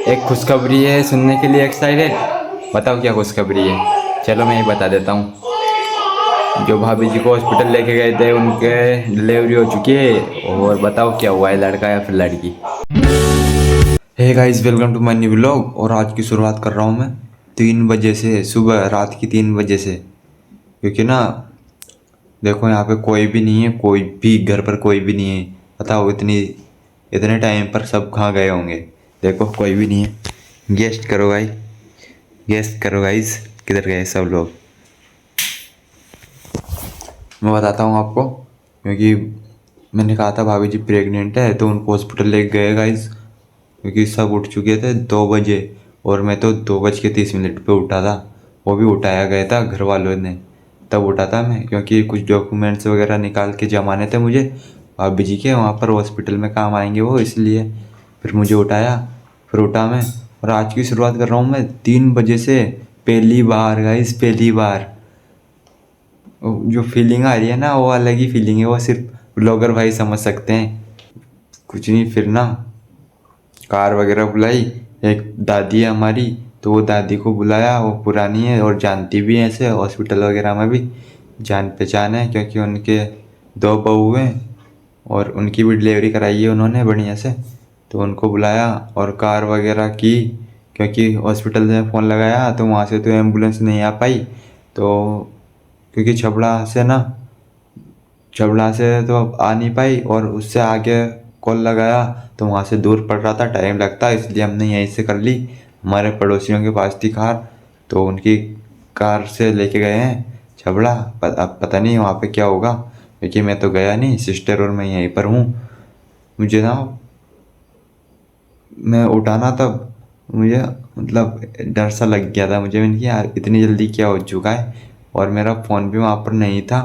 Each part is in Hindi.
एक खुशखबरी है सुनने के लिए एक्साइटेड। बताओ क्या खुशखबरी है। चलो मैं ये बता देता हूँ। जो भाभी जी को हॉस्पिटल लेके गए थे उनके डिलीवरी हो चुकी है। और बताओ क्या हुआ है, लड़का या फिर लड़की। Hey guys, welcome to my new vlog. और आज की शुरुआत कर रहा हूँ मैं 3 बजे से, सुबह रात की 3 बजे से। क्योंकि ना देखो यहाँ पे कोई भी नहीं है, कोई भी घर पर कोई भी नहीं है। बताओ इतने टाइम पर सब कहाँ गए होंगे। देखो कोई भी नहीं है। गेस्ट करो भाई, गेस्ट करो गाइस, किधर गए सब लोग। मैं बताता हूँ आपको। क्योंकि मैंने कहा था भाभी जी प्रेग्नेंट है तो उनको हॉस्पिटल ले गए गाइस। क्योंकि सब उठ चुके थे 2 बजे और मैं तो 2:30 पे उठा था। वो भी उठाया गया था घर वालों ने, तब उठा था मैं। क्योंकि कुछ डॉक्यूमेंट्स वगैरह निकाल के जमाने थे मुझे भाभी जी के, वहाँ पर हॉस्पिटल में काम आएंगे वो, इसलिए फिर मुझे उठाया। फिर उठा मैं और आज की शुरुआत कर रहा हूँ मैं 3 बजे से। पहली बार गाइस, पहली बार जो फीलिंग आ रही है ना वो अलग ही फीलिंग है। वो सिर्फ ब्लॉगर भाई समझ सकते हैं। कुछ नहीं, फिर ना कार वगैरह बुलाई। एक दादी है हमारी, तो वो दादी को बुलाया। वो पुरानी है और जानती भी है ऐसे हॉस्पिटल वगैरह में भी जान पहचान है। क्योंकि उनके 2 बहू हैं और उनकी भी डिलीवरी कराई है उन्होंने बढ़िया से। तो उनको बुलाया और कार वगैरह की। क्योंकि हॉस्पिटल में फ़ोन लगाया तो वहाँ से तो एम्बुलेंस नहीं आ पाई। तो क्योंकि छबड़ा से तो अब आ नहीं पाई और उससे आगे कॉल लगाया तो वहाँ से दूर पड़ रहा था, टाइम लगता, इसलिए हमने यहीं से कर ली। हमारे पड़ोसियों के पास थी कार, तो उनकी कार से लेके गए हैं छबड़ा। अब पता नहीं वहाँ पे क्या होगा, क्योंकि मैं तो गया नहीं, सिस्टर और मैं यहीं पर हूँ। मुझे ना, मैं उठाना तब मुझे मतलब डर सा लग गया था मुझे। मैंने कहा यार इतनी जल्दी क्या हो चुका है। और मेरा फ़ोन भी वहाँ पर नहीं था।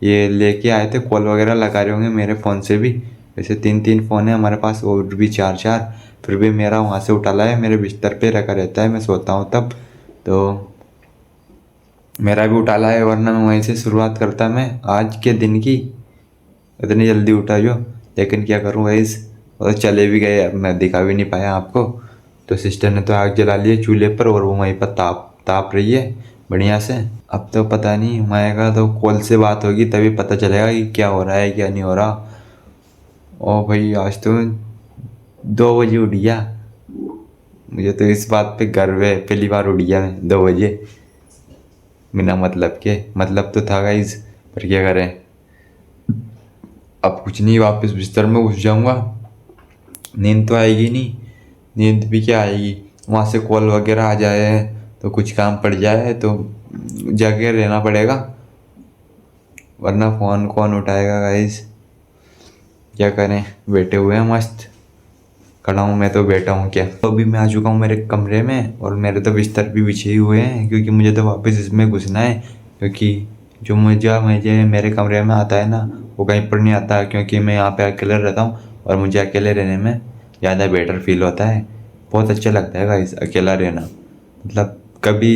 ये लेके आए थे, कॉल वगैरह लगा रहे होंगे मेरे फ़ोन से भी। वैसे 3-3 फ़ोन है हमारे पास और भी 4-4। फिर भी मेरा वहाँ से उठा लाया, मेरे बिस्तर पे रखा रहता है, मैं सोता हूँ तब। तो मेरा भी उठा लाया, वरना मैं वहीं से शुरुआत करता मैं आज के दिन की। इतनी जल्दी उठा जो, लेकिन क्या करूँ गाइस। और चले भी गए, अब मैं दिखा भी नहीं पाया आपको। तो सिस्टर ने तो आग जला ली है चूल्हे पर और वो वहीं पर ताप ताप रही है बढ़िया से। अब तो पता नहीं, माएगा तो कॉल से बात होगी तभी पता चलेगा कि क्या हो रहा है क्या नहीं हो रहा। ओ भाई आज तो 2 बजे उठ गया। मुझे तो इस बात पे गर्व है, पहली बार उठ गया मैं 2 बजे बिना मतलब के। मतलब तो था गाइस, पर क्या करें। अब कुछ नहीं, वापस बिस्तर में घुस जाऊंगा। नींद तो आएगी नहीं, नींद भी क्या आएगी। वहाँ से कॉल वगैरह आ जाए तो कुछ काम पड़ जाए तो जगे रहना पड़ेगा, वरना फ़ोन कौन उठाएगा गाइस। क्या करें, बैठे हुए हैं मस्त। खड़ा हूँ मैं तो, बैठा हूँ क्या। तो अभी मैं आ चुका हूँ मेरे कमरे में और मेरे तो बिस्तर भी बिछे ही हुए हैं। क्योंकि मुझे तो वापस इसमें घुसना है। क्योंकि जो मुझे मेरे कमरे में आता है ना, वो कहीं पर नहीं आता। क्योंकि मैं यहाँ पे अकेले रहता हूँ और मुझे अकेले रहने में ज़्यादा बेटर फील होता है। बहुत अच्छा लगता है गाइस अकेला रहना। मतलब कभी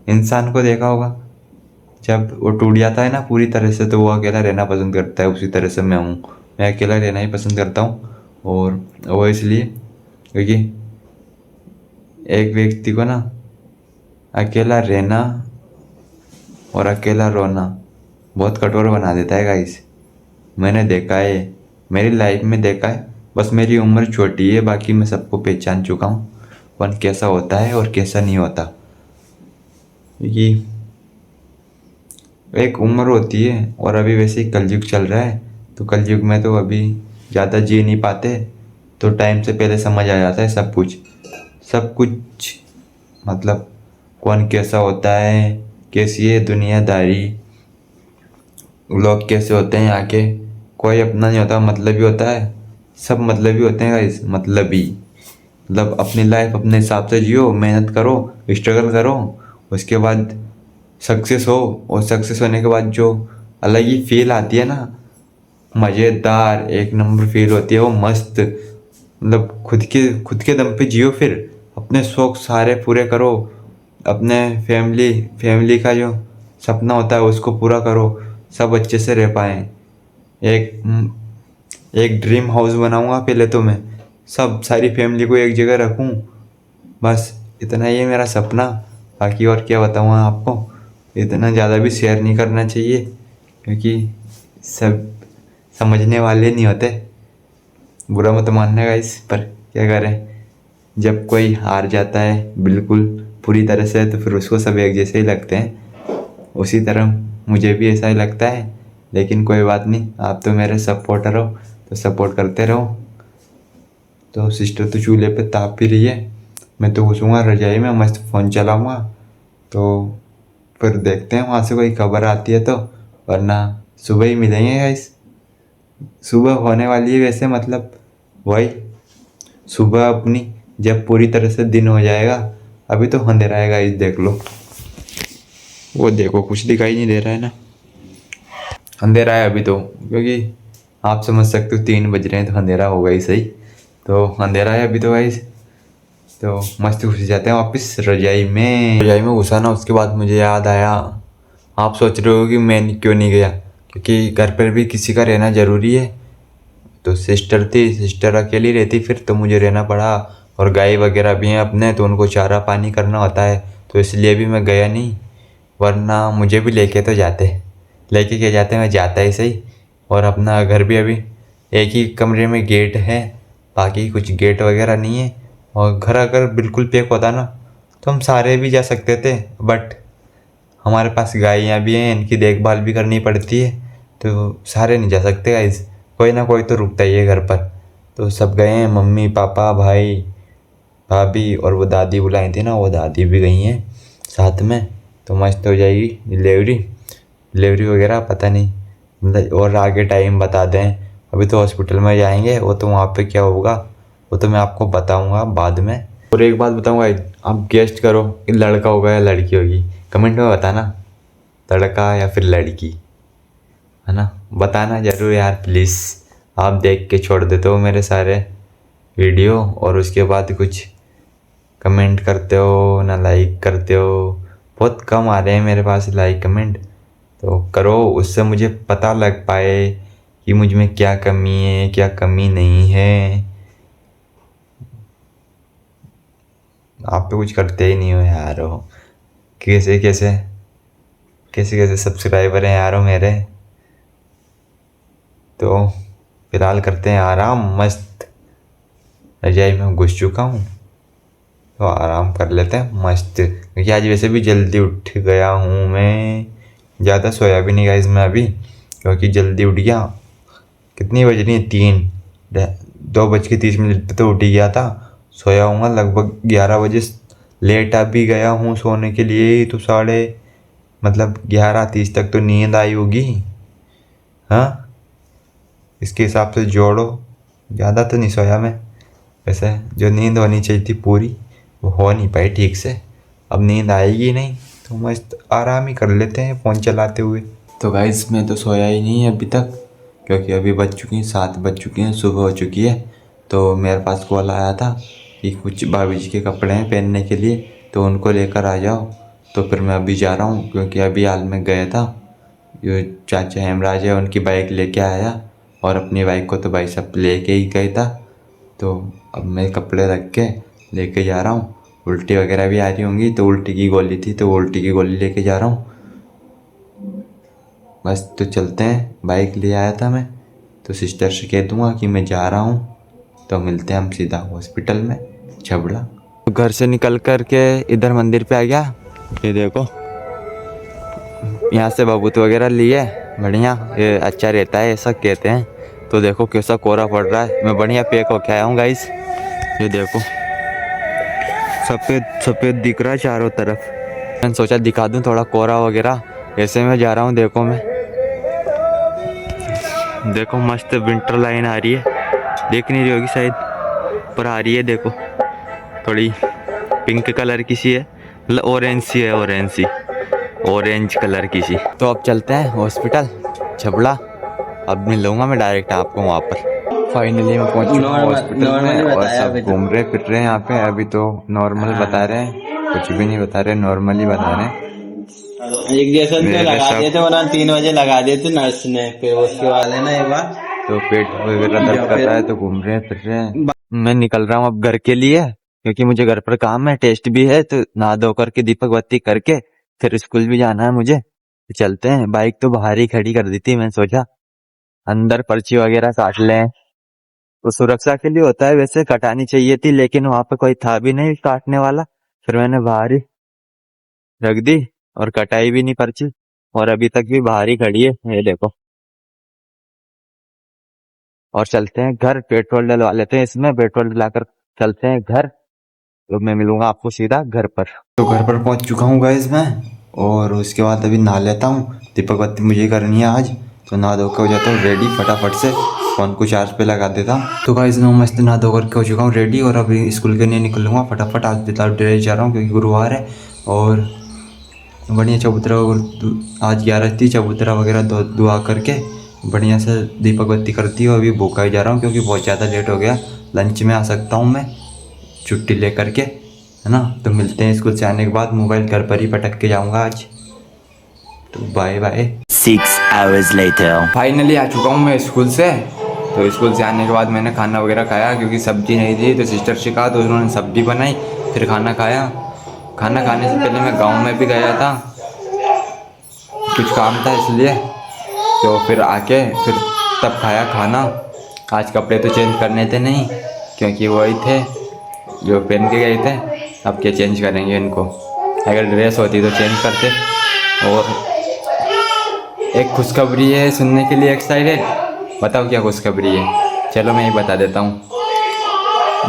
इंसान को देखा होगा, जब वो टूट जाता है ना पूरी तरह से तो वो अकेला रहना पसंद करता है। उसी तरह से मैं हूँ, मैं अकेला रहना ही पसंद करता हूँ। और वो इसलिए क्योंकि एक व्यक्ति को ना अकेला रहना और अकेला रोना बहुत कठोर बना देता है गाइस। मैंने देखा है, मेरी लाइफ में देखा है। बस मेरी उम्र छोटी है, बाकी मैं सबको पहचान चुका हूँ कौन कैसा होता है और कैसा नहीं होता। क्योंकि एक उम्र होती है और अभी वैसे ही कलयुग चल रहा है। तो कलयुग में तो अभी ज़्यादा जी नहीं पाते, तो टाइम से पहले समझ आ जाता है सब कुछ, सब कुछ। मतलब कौन कैसा होता है, कैसी है दुनियादारी, लोग कैसे होते हैं यहाँ के। कोई अपना नहीं होता, मतलब ही होता है। सब मतलब ही होते हैं गाइस, मतलब ही। मतलब अपनी लाइफ अपने हिसाब से जियो, मेहनत करो, स्ट्रगल करो, उसके बाद सक्सेस हो। और सक्सेस होने के बाद जो अलग ही फील आती है ना, मज़ेदार एक नंबर फील होती है वो, मस्त। मतलब खुद के दम पे जियो, फिर अपने शौक सारे पूरे करो। अपने फैमिली का जो सपना होता है उसको पूरा करो, सब अच्छे से रह पाएँ। एक एक ड्रीम हाउस बनाऊंगा पहले तो मैं, सब सारी फैमिली को एक जगह रखूं, बस इतना ही है मेरा सपना। बाकी और क्या बताऊँ आपको, इतना ज़्यादा भी शेयर नहीं करना चाहिए क्योंकि सब समझने वाले नहीं होते। बुरा मत मानना गाइस, पर क्या करें, जब कोई हार जाता है बिल्कुल पूरी तरह से तो फिर उसको सब एक जैसे ही लगते हैं। उसी तरह मुझे भी ऐसा ही लगता है, लेकिन कोई बात नहीं, आप तो मेरे सपोर्टर हो तो सपोर्ट करते रहो। तो सिस्टर तो चूल्हे पे ताप ही रही है, मैं तो घुसूँगा रजाई में, मस्त फ़ोन चलाऊँगा। तो फिर देखते हैं वहाँ से कोई खबर आती है तो, वरना सुबह ही मिलेंगे गाइस। सुबह होने वाली है वैसे, मतलब वही सुबह अपनी जब पूरी तरह से दिन हो जाएगा। अभी तो अंधेरा है गाइस, देख लो, वो देखो कुछ दिखाई नहीं दे रहा है ना, अंधेरा है अभी तो, क्योंकि आप समझ सकते हो 3 बज रहे हैं तो अंधेरा होगा ही सही। तो अंधेरा है अभी तो गाइस। तो मस्त घुस जाते हैं वापस रजाई में घुसा ना। उसके बाद मुझे याद आया, आप सोच रहे हो कि मैं क्यों नहीं गया, क्योंकि घर पर भी किसी का रहना ज़रूरी है। तो सिस्टर थी, सिस्टर अकेली रहती फिर तो मुझे रहना पड़ा, और गाय वगैरह भी हैं अपने तो उनको चारा पानी करना होता है, तो इसलिए भी मैं गया नहीं। वरना मुझे भी लेके तो जाते, लेके क्या जाते, मैं जाता ही सही। और अपना घर भी अभी एक ही कमरे में गेट है, बाकी कुछ गेट वगैरह नहीं है। और घर अगर बिल्कुल पैक होता ना तो हम सारे भी जा सकते थे, बट हमारे पास गायें भी हैं, इनकी देखभाल भी करनी पड़ती है, तो सारे नहीं जा सकते गाइस, कोई ना कोई तो रुकता ही है घर पर। तो सब गए हैं, मम्मी पापा भाई भाभी, और वो दादी बुलाई थी ना, वो दादी भी गई हैं साथ में। तो मस्त हो जाएगी डिलीवरी वगैरह, पता नहीं मतलब और आगे टाइम बता दें। अभी तो हॉस्पिटल में जाएंगे, वो तो वहाँ पे क्या होगा वो तो मैं आपको बताऊँगा बाद में। और एक बात बताऊँगा, आप गेस्ट करो कि लड़का होगा या लड़की होगी, कमेंट में बताना, लड़का या फिर लड़की, है ना, बताना ज़रूर यार प्लीज़। आप देख के छोड़ देते हो मेरे सारे वीडियो और उसके बाद कुछ कमेंट करते हो ना, लाइक करते हो, बहुत कम आ रहे हैं मेरे पास लाइक कमेंट। तो करो, उससे मुझे पता लग पाए कि मुझ में क्या कमी है क्या कमी नहीं है। आप तो कुछ करते ही नहीं हो यार, हो कैसे कैसे कैसे कैसे सब्सक्राइबर हैं यार हो मेरे। तो फिलहाल करते हैं आराम, मस्त रजाई में घुस चुका हूँ तो आराम कर लेते हैं मस्त, क्योंकि आज वैसे भी जल्दी उठ गया हूँ मैं, ज़्यादा सोया भी नहीं गाइस मैं अभी, क्योंकि जल्दी उठ गया। कितनी बज रही है, 2:30 पे तो उठ ही गया था। सोया हूँ लगभग 11 बजे, लेट अभी गया हूँ सोने के लिए तो मतलब 11:30 तक तो नींद आई होगी। हाँ, इसके हिसाब से जोड़ो, ज़्यादा तो नहीं सोया मैं। वैसे जो नींद होनी चाहिए थी पूरी वो हो नहीं पाई ठीक से। अब नींद आएगी नहीं तो मस्त आराम ही कर लेते हैं फ़ोन चलाते हुए। तो गाइस मैं तो सोया ही नहीं अभी तक, क्योंकि अभी बज चुकी हैं 7 बज चुके हैं, सुबह हो चुकी है। तो मेरे पास कॉल आया था कि कुछ भाभी जी के कपड़े हैं पहनने के लिए, तो उनको लेकर आ जाओ। तो फिर मैं अभी जा रहा हूँ, क्योंकि अभी हाल में गया था, जो चाचा हेमराज है उनकी बाइक लेके आया, और अपनी बाइक को तो भाई साहब लेके ही गया था। तो अब मैं कपड़े रख के लेके जा रहा हूँ। उल्टी वगैरह भी आ रही होंगी तो उल्टी की गोली थी तो उल्टी की गोली लेके जा रहा हूँ। बस तो चलते हैं, बाइक ले आया था मैं, तो सिस्टर से कह दूँगा कि मैं जा रहा हूँ। तो मिलते हैं हम सीधा हॉस्पिटल में छबड़ा। तो घर से निकल कर के इधर मंदिर पे आ गया, ये देखो यहाँ से बबूत वगैरह लिए, बढ़िया ये अच्छा रहता है ऐसा कहते हैं। तो देखो कैसा कोहरा पड़ रहा है, मैं बढ़िया पैक होके आया हूँ गाइस। ये देखो सफ़ेद सफ़ेद दिख रहा है चारों तरफ। मैंने सोचा दिखा दूँ थोड़ा कोहरा वगैरह, ऐसे में जा रहा हूँ। देखो मैं, देखो मस्त विंटर लाइन आ रही है, देख नहीं रही होगी शायद पर आ रही है। देखो थोड़ी पिंक कलर की सी है, मतलब ऑरेंज सी है, ऑरेंज कलर की सी। तो अब चलते हैं हॉस्पिटल छबड़ा, अब मिलूंगा मैं डायरेक्ट आपको वहाँ पर। फाइनली मैं पहुँच चुका हूँ हॉस्पिटल में, और सब घूम रहे फिर रहे हैं यहाँ पे। अभी तो नॉर्मल बता रहे हैं, कुछ भी नहीं बता रहे, नॉर्मली बता रहे हैं। एक जैसा तो लगा देते वरना 3 बजे लगा देते नर्स ने, फिर उसके बाद है ना एक बार तो पेट वगैरह दर्द कर रहा है तो घूम रहे हैं फिर रहे हैं, मैं निकल रहा हूँ अब घर के लिए, क्योंकि मुझे घर पर काम है, टेस्ट भी है, तो नहा धो करके दीपक बत्ती करके फिर स्कूल भी जाना है मुझे। तो चलते हैं। बाइक तो बाहर ही खड़ी कर दी थी, मैंने सोचा अंदर पर्ची वगैरह काट लें, तो सुरक्षा के लिए होता है, वैसे कटानी चाहिए थी लेकिन वहां पे कोई था भी नहीं काटने वाला, फिर मैंने बाहर ही रख दी और कटाई भी नहीं पर्ची, और अभी तक भी बाहर ही खड़ी है, ये देखो। और चलते हैं घर, पेट्रोल डलवा लेते हैं इसमें, पेट्रोल डलाकर चलते हैं घर। तो मैं मिलूंगा आपको सीधा घर पर। तो घर पर पहुंच चुका हूँ गाइस मैं, और उसके बाद अभी नहा लेता हूँ। दीपक बत्ती मुझे करनी है आज, तो नहा धो के हो जाता हूँ रेडी फटाफट से, फोन को चार्ज पे लगा देता हूँ। तो गाइस मैं मस्त नहा धो करके हो चुका हूँ रेडी, और अभी स्कूल के लिए निकलूंगा फटाफट। आज विदाउट ड्रेस जा रहा हूँ क्योंकि गुरुवार है, और बढ़िया चबूतरा आज 11 थी, चबूतरा वगैरह दुआ करके बढ़िया से दीपक बत्ती करती है। अभी भूखा ही जा रहा हूँ क्योंकि बहुत ज़्यादा लेट हो गया। लंच में आ सकता हूँ मैं छुट्टी ले करके, है ना। तो मिलते हैं स्कूल से आने के बाद, मोबाइल घर पर ही पटक के जाऊँगा आज। तो bye bye. 6 hours later. Finally आ चुका हूँ मैं स्कूल से। तो स्कूल से आने के बाद मैंने खाना वगैरह खाया, क्योंकि सब्जी नहीं थी तो सिस्टर से कहा, तो उन्होंने सब्जी बनाई, फिर खाना खाया। खाना खाने से पहले मैं गांव में भी गया था, कुछ काम था इसलिए, तो फिर आके फिर तब खाया खाना। आज कपड़े तो चेंज करने थे नहीं, क्योंकि वही थे जो पहन के गए थे, अब क्या चेंज करेंगे इनको, अगर ड्रेस होती तो चेंज करते। और एक खुशखबरी है सुनने के लिए एक्साइटेड, बताओ क्या खुशखबरी है? चलो मैं ही बता देता हूँ।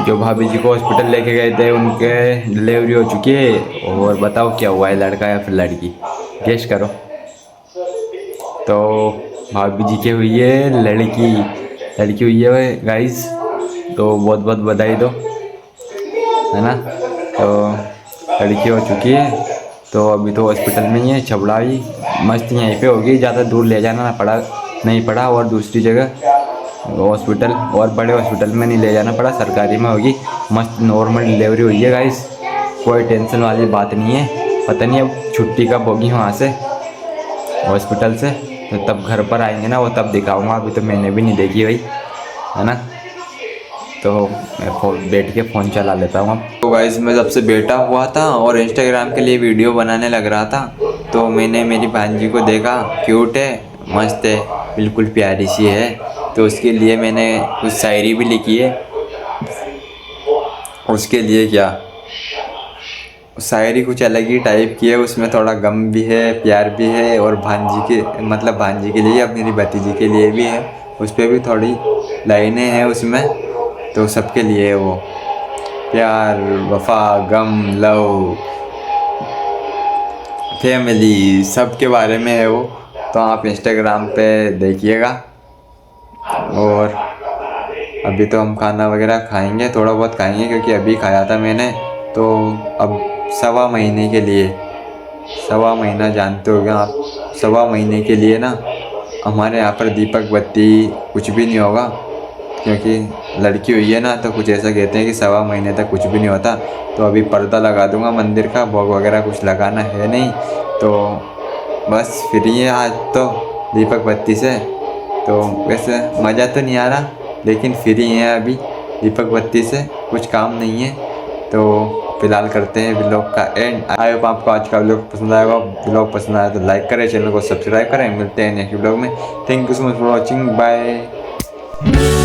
जो भाभी जी को हॉस्पिटल लेके गए थे उनके डिलीवरी हो चुकी है, और बताओ क्या हुआ है, लड़का या फिर लड़की, गेस करो। तो भाभी जी के हुई है लड़की हुई है गाइस, तो बहुत बहुत बधाई दो, है ना। तो लड़की हो चुकी है, तो अभी तो हॉस्पिटल में ही है, छबड़ा ही मस्त यहीं पे होगी, ज़्यादा दूर ले जाना नहीं पड़ा, और दूसरी जगह हॉस्पिटल और बड़े हॉस्पिटल में नहीं ले जाना पड़ा, सरकारी में होगी। मस्त नॉर्मल डिलीवरी हुई है गाइस, कोई टेंशन वाली बात नहीं है। पता नहीं अब छुट्टी कब होगी वहाँ से हॉस्पिटल से, तो तब घर पर आएंगे ना, वो तब दिखाऊंगा, अभी तो मैंने भी नहीं देखी भाई, है ना। तो मैं बैठ के फ़ोन चला लेता हूँ अब। तो गाइस मैं जब से बैठा हुआ था और इंस्टाग्राम के लिए वीडियो बनाने लग रहा था, तो मैंने मेरी भांजी को देखा, क्यूट है, मस्त है, बिल्कुल प्यारी सी है, तो उसके लिए मैंने कुछ शायरी भी लिखी है। उसके लिए क्या शायरी कुछ अलग ही टाइप की है, उसमें थोड़ा गम भी है, प्यार भी है, और भांजी के लिए, अब मेरी भतीजी के लिए भी है, उस पर भी थोड़ी लाइनें हैं उसमें, तो सबके लिए है वो। प्यार, वफा, गम, लव, फैमिली, सब के बारे में है वो, तो आप इंस्टाग्राम पे देखिएगा। और अभी तो हम खाना वगैरह खाएंगे, थोड़ा बहुत खाएंगे, क्योंकि अभी खाया था मैंने, तो अब 1.25 महीने के लिए, 1.25 महीना जानते हो क्या आप, 1.25 महीने के लिए ना हमारे यहाँ पर दीपक बत्ती कुछ भी नहीं होगा, क्योंकि लड़की हुई है ना, तो कुछ ऐसा कहते हैं कि 1.25 महीने तक कुछ भी नहीं होता। तो अभी पर्दा लगा दूंगा मंदिर का, भोग वगैरह कुछ लगाना है नहीं, तो बस फ्री है आज तो दीपक बत्ती से। तो वैसे मज़ा तो नहीं आ रहा, लेकिन फ्री है अभी दीपक बत्ती से, कुछ काम नहीं है। तो फिलहाल करते हैं व्लॉग का एंड। आई होप आपको आज का व्लॉग पसंद आएगा। व्लॉग पसंद आया तो लाइक करें, चैनल को सब्सक्राइब करें। मिलते हैं नेक्स्ट व्लॉग में। Thank you so much for watching, bye.